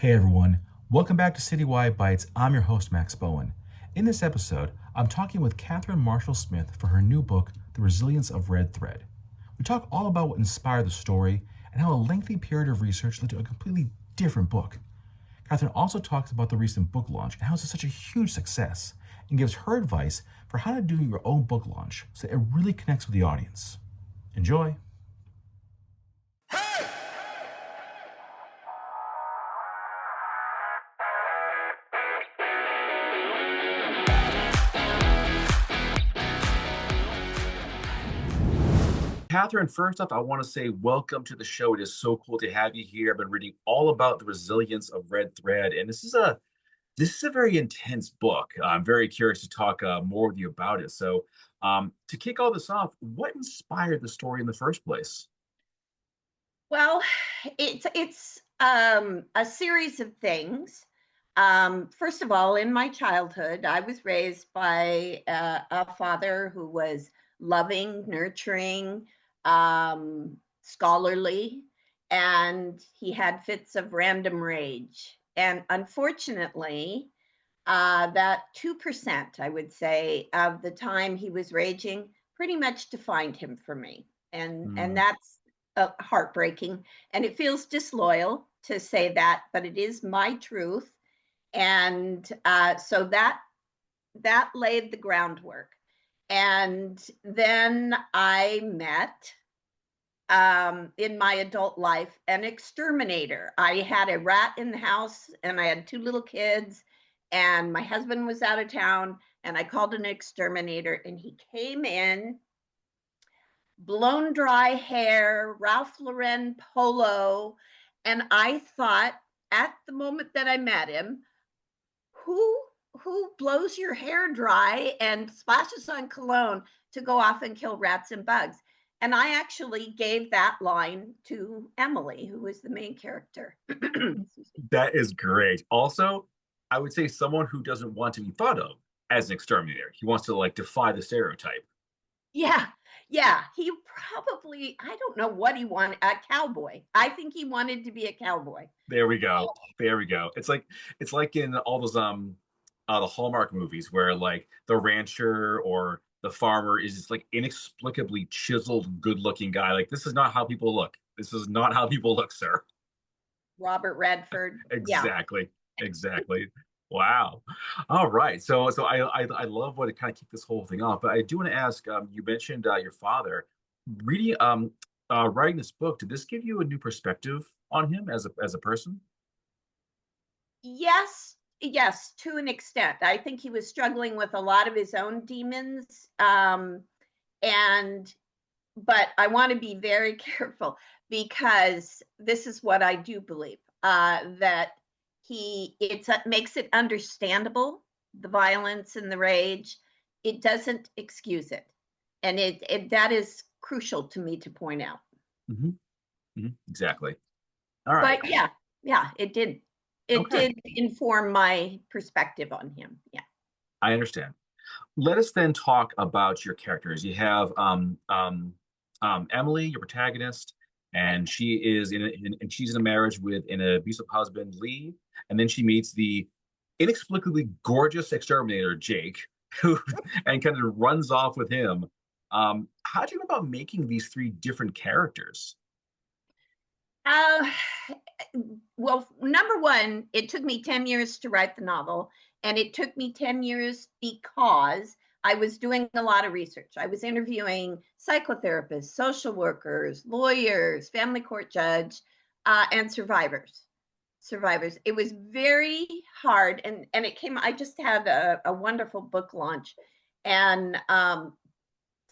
Hey everyone, welcome back to Citywide Bytes. I'm your host, Max Bowen. In this episode, I'm talking with Catherine Marshall Smith for her new book, The Resilience of Red Thread. We talk all about what inspired the story and how a lengthy period of research led to a completely different book. Catherine also talks about the recent book launch and how it's such a huge success, and gives her advice for how to do your own book launch so it really connects with the audience. Enjoy! Catherine, first off, I want to say welcome to the show. It is so cool to have you here. I've been reading all about the resilience of Red Thread, and this is a very intense book. I'm very curious to talk more with you about it. So, to kick all this off, what inspired the story in the first place? Well, it's a series of things. First of all, in my childhood, I was raised by a father who was loving, nurturing, scholarly, and he had fits of random rage. And unfortunately, that 2%, I would say, of the time he was raging pretty much defined him for me. And Hmm. that's heartbreaking. And it feels disloyal to say that, but it is my truth. And so that laid the groundwork. And then I met in my adult life an exterminator. I had a rat in the house and I had two little kids, and my husband was out of town. And I called an exterminator, and he came in, blown dry hair, Ralph Lauren polo. And I thought at the moment that I met him, who who blows your hair dry and splashes on cologne to go off and kill rats and bugs? And I actually gave that line to Emily, who was the main character. That is great. Also, I would say someone who doesn't want to be thought of as an exterminator. He wants to like defy the stereotype. Yeah, yeah. He probably, I don't know what he wanted, a cowboy. I think he wanted to be a cowboy. There we go. There we go. It's like in all those the Hallmark movies where like the rancher or the farmer is just like inexplicably chiseled, good-looking guy. Like this is not how people look. This is not how people look, sir. Robert Redford. Yeah. Exactly. Exactly. Wow. All right. So I love what it kind of kicked this whole thing off. But I do want to ask, you mentioned your father reading writing this book. Did this give you a new perspective on him as a person? Yes, yes, to an extent. I think he was struggling with a lot of his own demons. And but I want to be very careful, because this is what I do believe, that it makes it understandable, the violence and the rage. It doesn't excuse it, and it that is crucial to me to point out. Hmm. Exactly. All right. But yeah, yeah, it Okay. did inform my perspective on him. Yeah. I understand. Let us then talk about your characters. You have Emily, your protagonist, Right. and she's in a marriage with an abusive husband, Lee, and then she meets the inexplicably gorgeous exterminator, Jake, who and kind of runs off with him. How do you go about making these three different characters? Uh, well, number one, it took me 10 years to write the novel, and it took me 10 years because I was doing a lot of research. I was interviewing psychotherapists, social workers, lawyers, family court judge, and survivors. It was very hard, and it came. I just had a wonderful book launch, and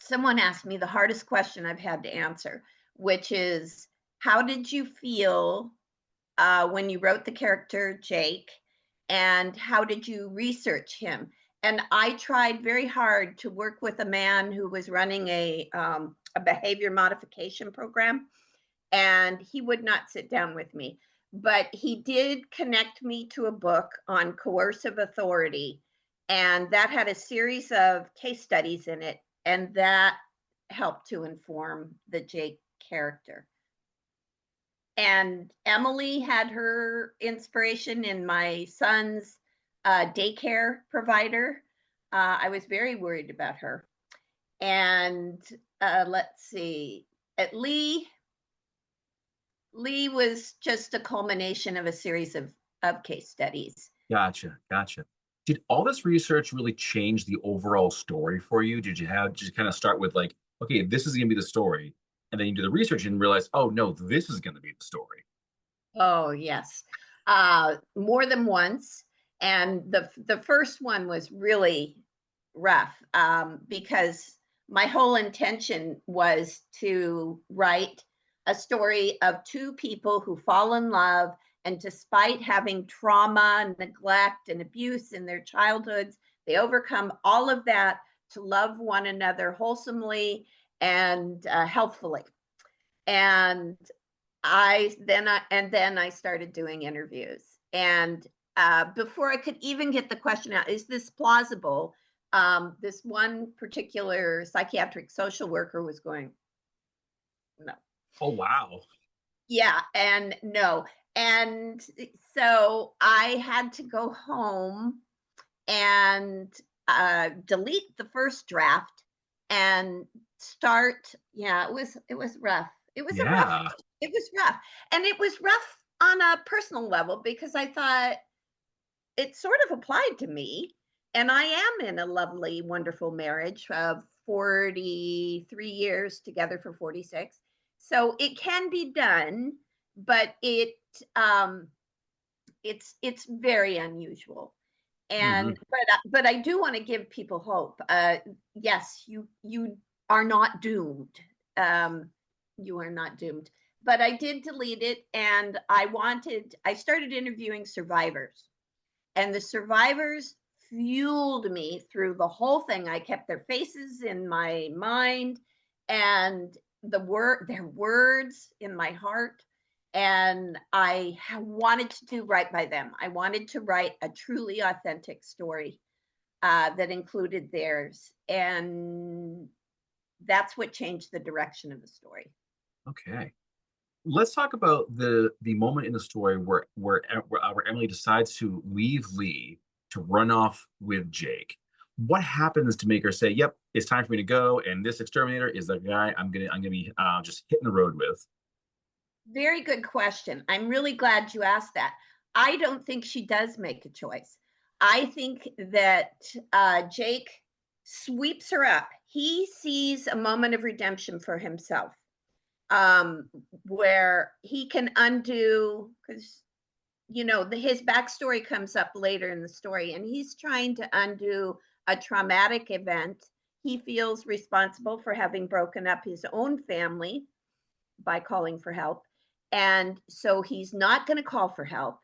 someone asked me the hardest question I've had to answer, which is, how did you feel when you wrote the character Jake, and how did you research him? And I tried very hard to work with a man who was running a behavior modification program, and he would not sit down with me. But he did connect me to a book on coercive authority, and that had a series of case studies in it, and that helped to inform the Jake character. And Emily had her inspiration in my son's daycare provider. I was very worried about her. And let's see, at Lee was just a culmination of a series of case studies. Gotcha, gotcha. Did all this research really change the overall story for you? Did you kind of start with like, okay, this is gonna be the story, and then you do the research and realize, oh no, this is gonna be the story. Oh, yes. More than once. And the first one was really rough because my whole intention was to write a story of two people who fall in love, and despite having trauma, neglect, and abuse in their childhoods, they overcome all of that to love one another wholesomely and healthfully. And then I started doing interviews. And before I could even get the question out, is this plausible? This one particular psychiatric social worker was going, no. Oh wow. Yeah, and no. And so I had to go home and delete the first draft and start. Yeah, it was rough. It was a rough. Yeah. It was rough, and it was rough on a personal level because I thought it sort of applied to me, and I am in a lovely, wonderful marriage of 43 years together for 46. So it can be done, but um, it's very unusual. Hmm. And but I do want to give people hope. Yes, you are not doomed. Um, you are not doomed. But I did delete it, and I started interviewing survivors, and the survivors fueled me through the whole thing. I kept their faces in my mind and their words in my heart. And I wanted to do right by them. I wanted to write a truly authentic story that included theirs. And that's what changed the direction of the story. Okay. Let's talk about the moment in the story where Emily decides to leave Lee to run off with Jake. What happens to make her say, "Yep, it's time for me to go," and this exterminator is the guy I'm gonna be just hitting the road with? Very good question. I'm really glad you asked that. I don't think she does make a choice. I think that Jake sweeps her up. He sees a moment of redemption for himself, where he can undo, because his backstory comes up later in the story, and he's trying to undo a traumatic event. He feels responsible for having broken up his own family by calling for help. And so he's not going to call for help.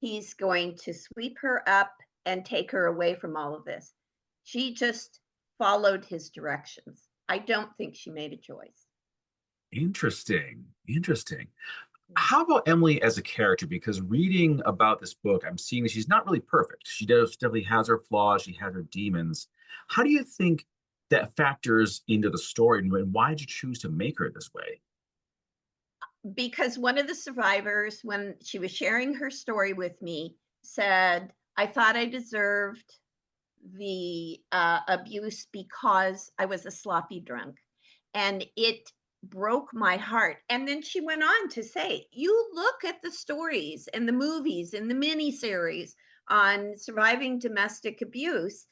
He's going to sweep her up and take her away from all of this. She just followed his directions. I don't think she made a choice. Interesting. Interesting. How about Emily as a character? Because reading about this book, I'm seeing that she's not really perfect. She definitely has her flaws, she has her demons. How do you think that factors into the story, and why did you choose to make her this way? Because one of the survivors, when she was sharing her story with me, said, I thought I deserved the abuse because I was a sloppy drunk. And it broke my heart. And then she went on to say, you look at the stories and the movies and the miniseries on surviving domestic abuse,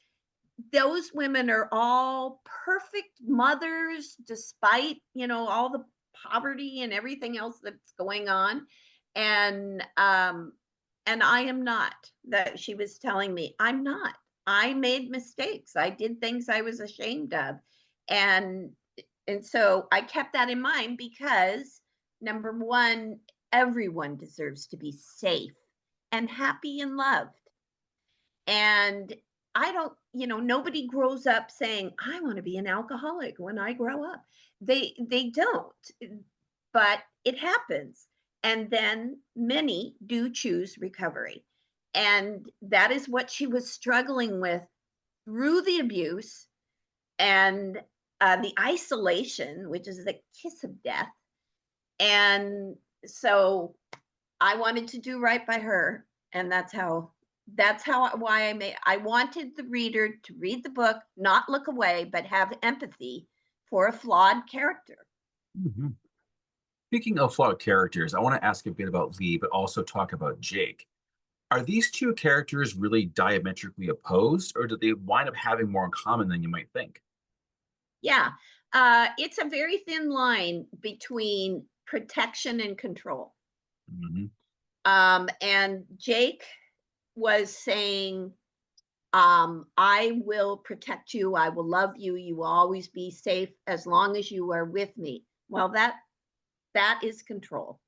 those women are all perfect mothers despite all the poverty and everything else that's going on. And I am not. That she was telling me, I'm not. I made mistakes. I did things I was ashamed of. And and so I kept that in mind because, number one, everyone deserves to be safe and happy and loved. And I don't, nobody grows up saying, I want to be an alcoholic when I grow up. They don't, but it happens. And then many do choose recovery. And that is what she was struggling with through the abuse and the isolation, which is the kiss of death, and so I wanted to do right by her, and that's how why I wanted the reader to read the book, not look away, but have empathy for a flawed character. Mhm. Speaking of flawed characters, I want to ask a bit about Lee, but also talk about Jake. Are these two characters really diametrically opposed, or do they wind up having more in common than you might think? Yeah, it's a very thin line between protection and control. Hmm. And Jake was saying, I will protect you, I will love you, you will always be safe as long as you are with me. Well, that is control.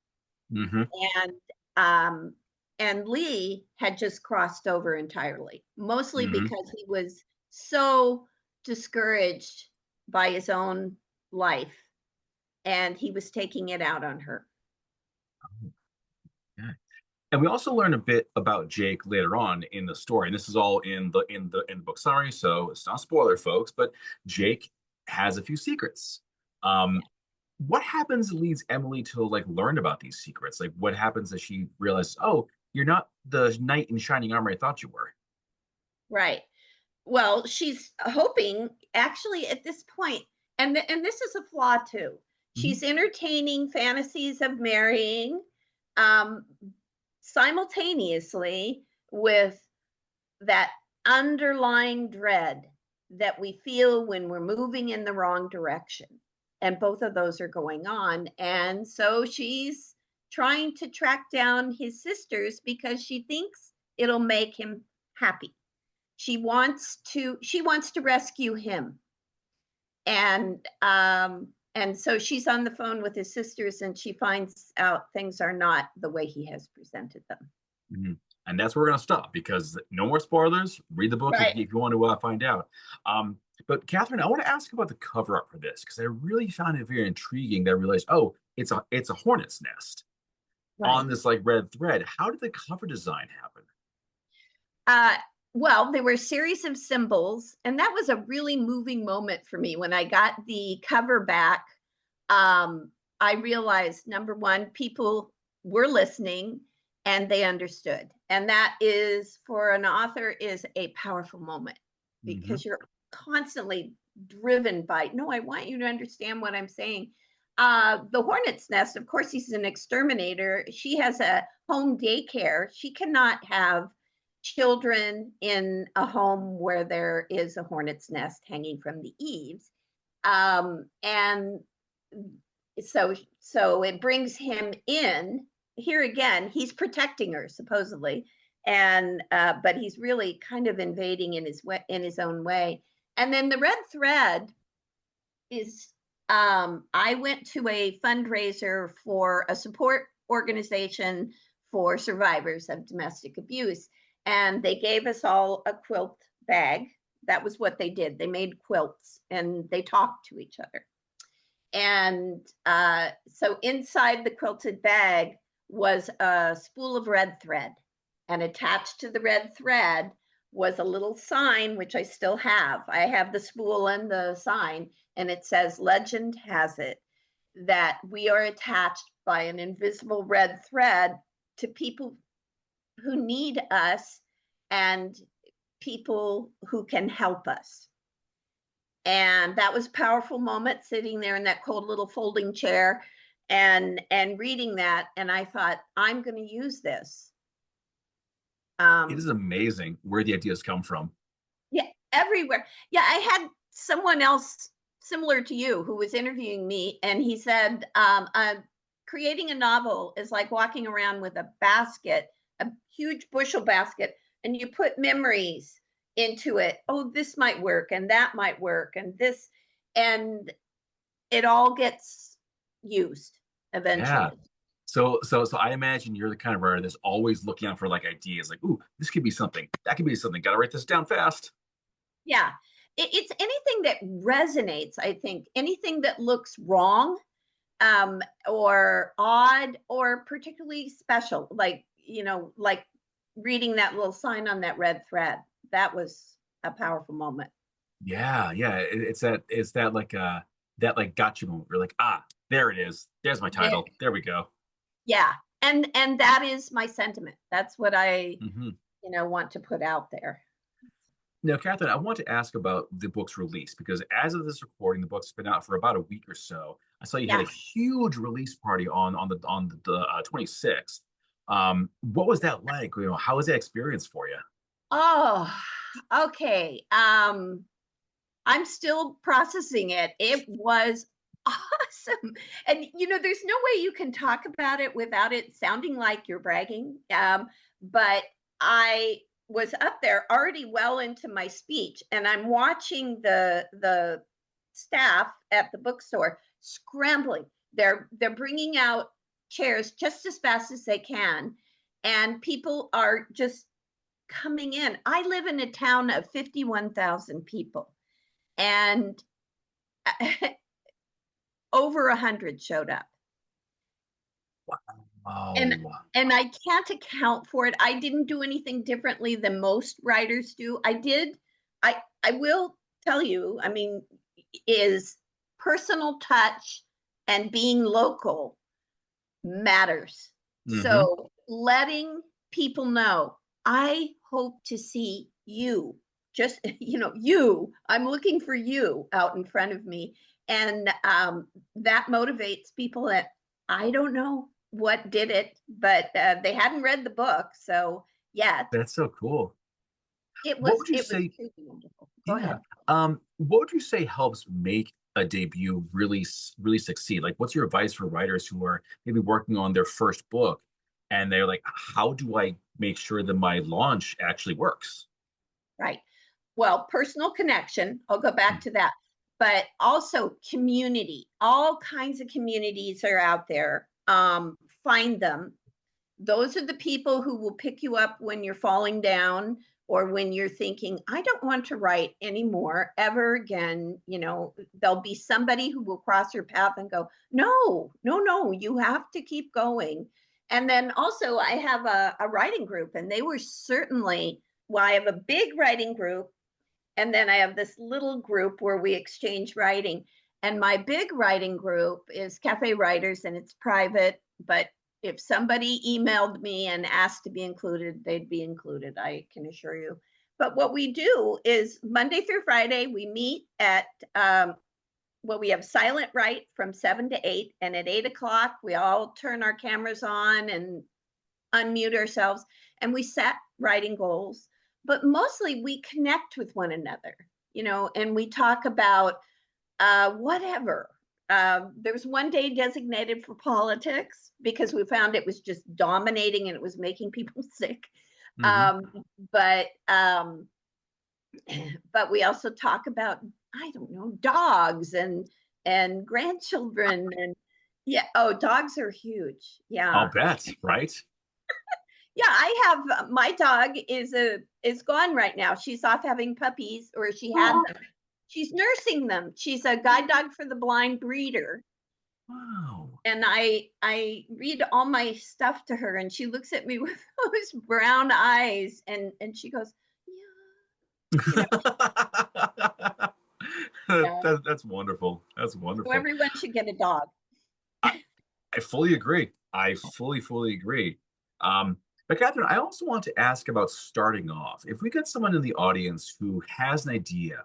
Hmm. And um, and Lee had just crossed over entirely, mostly Hmm. because he was so discouraged by his own life, and he was taking it out on her. Yeah. And we also learn a bit about Jake later on in the story. And this is all in the book summary, so it's not a spoiler, folks. But Jake has a few secrets. Um, Yeah, what happens that leads Emily to like learn about these secrets? Like, what happens as she realizes, oh, you're not the knight in shining armor I thought you were? right. Well, she's hoping actually at this point, and this is a flaw too. Hmm. She's entertaining fantasies of marrying, um, simultaneously with that underlying dread that we feel when we're moving in the wrong direction. And both of those are going on. And so she's trying to track down his sisters because she thinks it'll make him happy. She wants to rescue him. And so she's on the phone with his sisters and she finds out things are not the way he has presented them. Hmm. And that's where we're going to stop because no more spoilers. Read the book Right. if you want to find out. Um, but Catherine, I want to ask about the cover up for this because I really found it very intriguing. That I realized, oh, it's a hornet's nest on Right. this like red thread. How did the cover design happen? Uh, well, there were a series of symbols, and that was a really moving moment for me when I got the cover back. Um, I realized number one, people were listening and they understood, and that is for an author is a powerful moment Hmm. because you're constantly driven by no. I want you to understand what I'm saying. The hornet's nest, of course, he's an exterminator. She has a home daycare. She cannot have children in a home where there is a hornet's nest hanging from the eaves. And so it brings him in. Here again, he's protecting her supposedly, and but he's really kind of invading in his own way. And then the red thread is I went to a fundraiser for a support organization for survivors of domestic abuse, and they gave us all a quilt bag. That was what they did. They made quilts and they talked to each other. And so inside the quilted bag was a spool of red thread. And attached to the red thread was a little sign, which I still have. I have the spool and the sign, and it says, Legend has it that we are attached by an invisible red thread to people who need us and people who can help us. And that was a powerful moment sitting there in that cold little folding chair and reading that. And I thought, I'm going to use this. It is Um, amazing where the ideas come from. yeah, everywhere. Yeah, I had someone else similar to you who was interviewing me, and he said, creating a novel is like walking around with a basket, a huge bushel basket, and you put memories into it. Oh, this might work, and that might work, and this, and it all gets used Yeah. eventually. So I imagine you're the kind of writer that's always looking out for like ideas, like, ooh, this could be something, that could be something. Got to write this down fast. Yeah. It's anything that resonates, I think, anything that looks wrong, or odd or particularly special, like reading that little sign on that red thread. That was a powerful moment. Yeah, yeah. It's that like that like gotcha moment. We're like, ah, there it is. There's my There, title. There we go. Yeah. And that is my sentiment. That's what I, Hmm. want to put out there. Now, Catherine, I want to ask about the book's release because as of this recording, the book's been out for about a week or so. I saw you had a Yeah. huge release party on the 26th. What was that like? How was that experience for you? Oh, okay. I'm still processing it. It was awesome. And there's no way you can talk about it without it sounding like you're bragging. But I was up there already well into my speech, and I'm watching the staff at the bookstore scrambling. They're bringing out chairs just as fast as they can, and people are just coming in. I live in a town of 51,000 people, and over 100 showed up. and Oh, and I can't account for it. I didn't do anything differently than most writers do. I will tell you, I mean, is personal touch and being local matters. hmm. So letting people know, I hope to see you. Just, I'm looking for you out in front of me. And that motivates people that I don't know what did it, but they hadn't read the book. So, yeah, That's so cool. it What was would you it was say? truly wonderful. Go Yeah. ahead. What would you say helps make a debut really succeed? Like, what's your advice for writers who are maybe working on their first book and they're like, how do I make sure that my launch actually works? Right. Well, personal connection, I'll go back to that, but also community. All kinds of communities are out there. Find them. Those are the people who will pick you up when you're falling down or when you're thinking, I don't want to write anymore ever again. There'll be somebody who will cross your path and go, no, no, no, you have to keep going. And then also, I have a writing group, and they were certainly, well, I have a big writing group, and then I have this little group where we exchange writing. And my big writing group is Cafe Writers, and it's private. But if somebody emailed me and asked to be included, they'd be included, I can assure you. But what we do is Monday through Friday, we meet at, we have silent write from 7 to 8. And at 8 o'clock, we all turn our cameras on and unmute ourselves, and we set writing goals, but mostly we connect with one another, and we talk about whatever. There was one day designated for politics because we found it was just dominating and it was making people sick. Hmm. Um, but um, but we also talk about, I don't know, dogs and grandchildren, and yeah, oh, dogs are huge. I'll Yeah. bet, right? Yeah, I have, my dog is gone right now. She's off having puppies, or she had Oh, them. She's nursing them. She's a guide dog for the blind breeder. wow. And I read all my stuff to her, and she looks at me with those brown eyes, and she goes, yeah, yeah. That's wonderful. That's So wonderful. everyone should get a dog. I, I fully agree. I fully agree. But Catherine, I also want to ask about starting off. If we get someone in the audience who has an idea,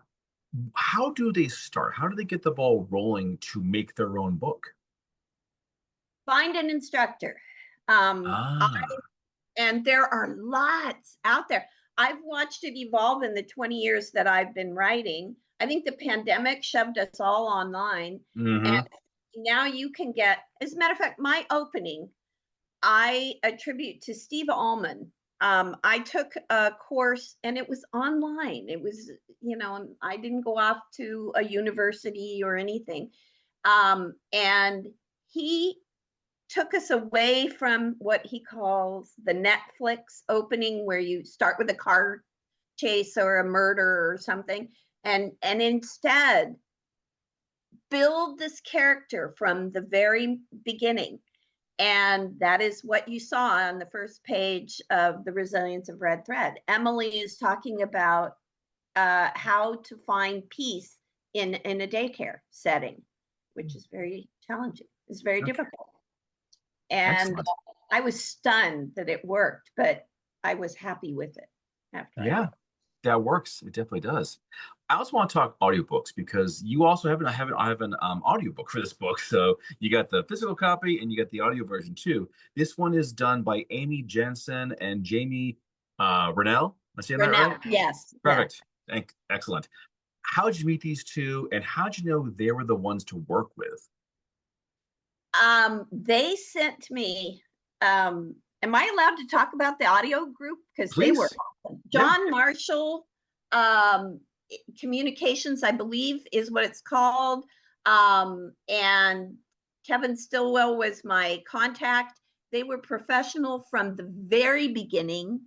how do they start? How do they get the ball rolling to make their own book? Find an instructor. Ah, And there are lots out there. I've watched it evolve in the 20 years that I've been writing. I think the pandemic shoved us all online. And mm-hmm. now you can get, as a matter of fact, my opening, I attribute to Steve Allman. I took a course and it was online. It was, I didn't go off to a university or anything. And he took us away from what he calls the Netflix opening, where you start with a car chase or a murder or something, and instead build this character from the very beginning. And that is what you saw on the first page of The Resilience of Red Thread. Emily is talking about how to find peace in a daycare setting, which is very challenging. It's very Okay. difficult. And Excellent. I was stunned that it worked, but I was happy with it after I Yeah, did. that works. It definitely does. I also want to talk audiobooks because you also have an audiobook for this book. So you got the physical copy and you got the audio version too. This one is done by Amy Jensen and Jamie Rennell. Am I saying that right? Renell, yes, yes. Perfect. Excellent. How did you meet these two, and how did you know they were the ones to work with? They sent me, am I allowed to talk about the audio group? Because they were Please. awesome. Yeah. John Marshall, um, Communications, I believe, is what it's called. And Kevin Stillwell was my contact. They were professional from the very beginning.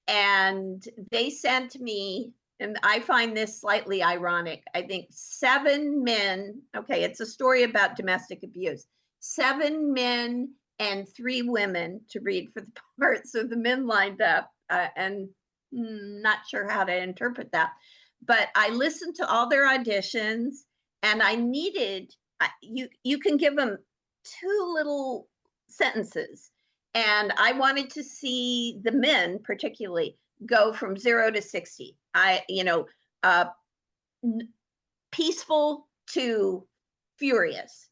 And they sent me, and I find this slightly ironic. I think 7 men, okay, it's a story about domestic abuse, 7 men and 3 women to read for the part. So the men lined up, and not sure how to interpret that. But I listened to all their auditions, and I needed, you can give them 2 little sentences, and I wanted to see the men particularly go from 0 to 60. Uh, peaceful to furious,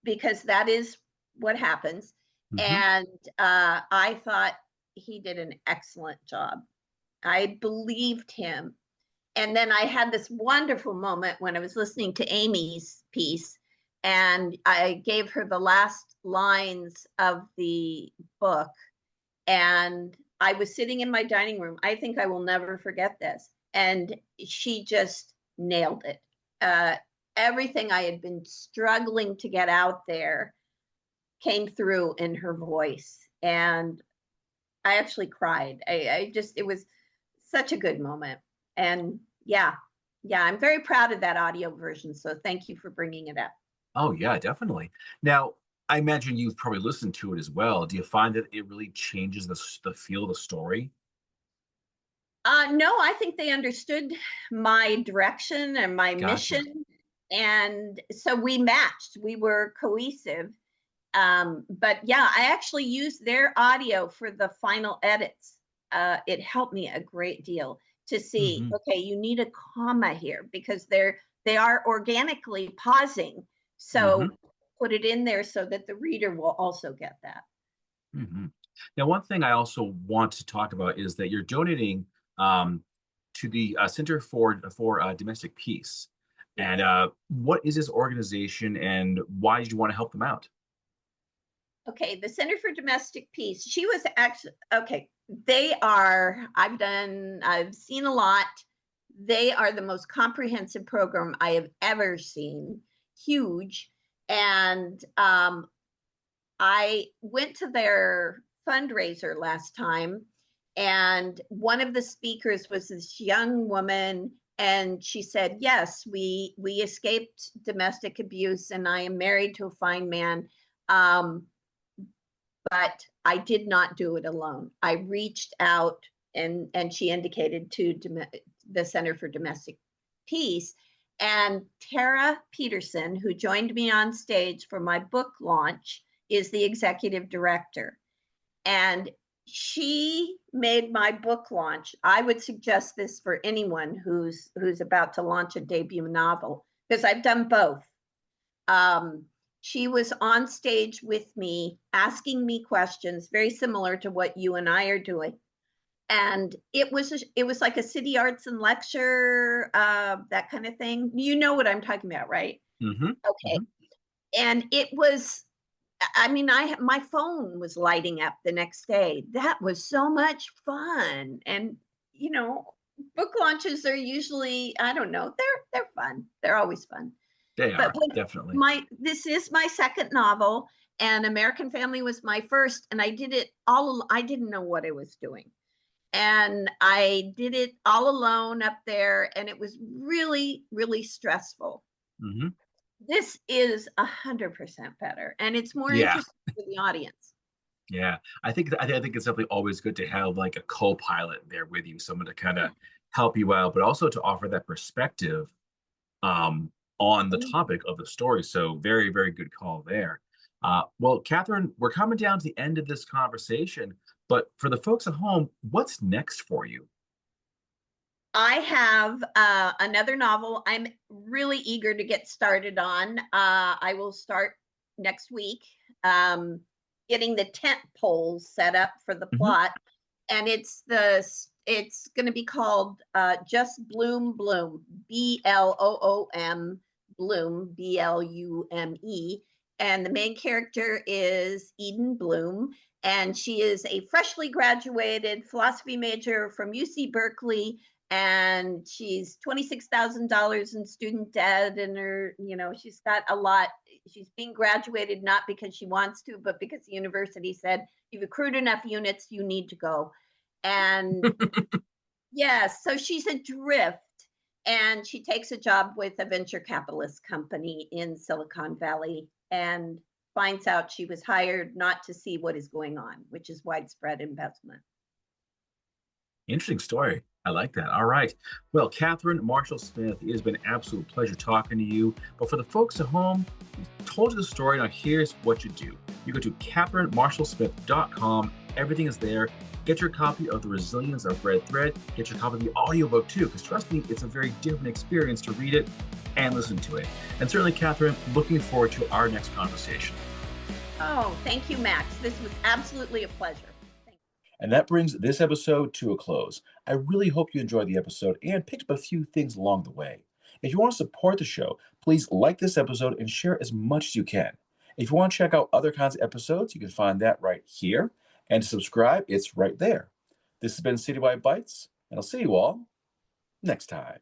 because that is what happens. Hmm. And I thought he did an excellent job. I believed him. And then I had this wonderful moment when I was listening to Amy's piece, and I gave her the last lines of the book, and I was sitting in my dining room. I think I will never forget this. And she just nailed it. Uh, Everything I had been struggling to get out there came through in her voice. And I actually cried. It was such a good moment. And yeah, yeah, I'm very proud of that audio version. So thank you for bringing it up. Oh yeah, definitely. Now, I imagine you've probably listened to it as well. Do you find that it really changes the feel of the story? No, I think they understood my direction and my Gotcha. mission. And so we matched, we were cohesive. But yeah, I actually used their audio for the final edits. It helped me a great deal to see, Hmm. okay, you need a comma here because they are organically pausing. Hmm. So put it in there so that the reader will also get that. Hmm. Now, one thing I also want to talk about is that you're donating um, to the Center for Domestic Peace. And what is this organization, and why did you want to help them out? Okay, the Center for Domestic Peace. She was actually okay. They are, I've seen a lot. They are the most comprehensive program I have ever seen. Huge. And I went to their fundraiser last time, and one of the speakers was this young woman, and she said, "Yes, we escaped domestic abuse, and I am married to a fine man." Um, but I did not do it alone. I reached out, and she indicated to the Center for Domestic Peace, and Tara Peterson, who joined me on stage for my book launch, is the executive director. And she made my book launch. I would suggest this for anyone who's about to launch a debut novel, because I've done both. um, she was on stage with me asking me questions very similar to what you and I are doing. And it was like a city arts and lecture, that kind of thing. You know what I'm talking about, right? Hmm. Okay. Hmm. And it was, I mean, my phone was lighting up the next day. That was so much fun. And you know, book launches are usually, I don't know, they're fun. They're always fun. They But are definitely. my this is my second novel, and American Family was my first, and I did it all. I didn't know what I was doing, and I did it all alone up there, and it was really, really stressful. Hmm. This is 100% better, and it's more Yeah. interesting for the audience. Yeah, I think it's definitely always good to have like a co-pilot there with you, someone to kind of help you out, but also to offer that perspective um, on the topic of the story. So very, very good call there. Well, Catherine, we're coming down to the end of this conversation, but for the folks at home, what's next for you? I have another novel I'm really eager to get started on. I will start next week, getting the tent poles set up for the Mhm. plot, and it's going to be called Just Bloom Bloom, Bloom, Bloom, Blume, and the main character is Eden Bloom, and she is a freshly graduated philosophy major from UC Berkeley, and she's $26,000 in student debt, and she's got a lot. She's being graduated not because she wants to, but because the university said you've accrued enough units, you need to go. And yes, so she's adrift, and she takes a job with a venture capitalist company in Silicon Valley and finds out she was hired not to see what is going on, which is widespread investment. Interesting story. I like that. All right. Well, Catherine Marshall Smith, it has been an absolute pleasure talking to you. But for the folks at home, I told you the story. Now, here's what you do you go to catherinemarshallsmith.com. Everything is there. Get your copy of The Resilience of Red Thread. Get your copy of the audiobook, too, because trust me, it's a very different experience to read it and listen to it. And certainly, Catherine, looking forward to our next conversation. Oh, thank you, Max. This was absolutely a pleasure. And that brings this episode to a close. I really hope you enjoyed the episode and picked up a few things along the way. If you want to support the show, please like this episode and share as much as you can. If you want to check out other kinds of episodes, you can find that right here. And to subscribe, it's right there. This has been Citywide Bytes, and I'll see you all next time.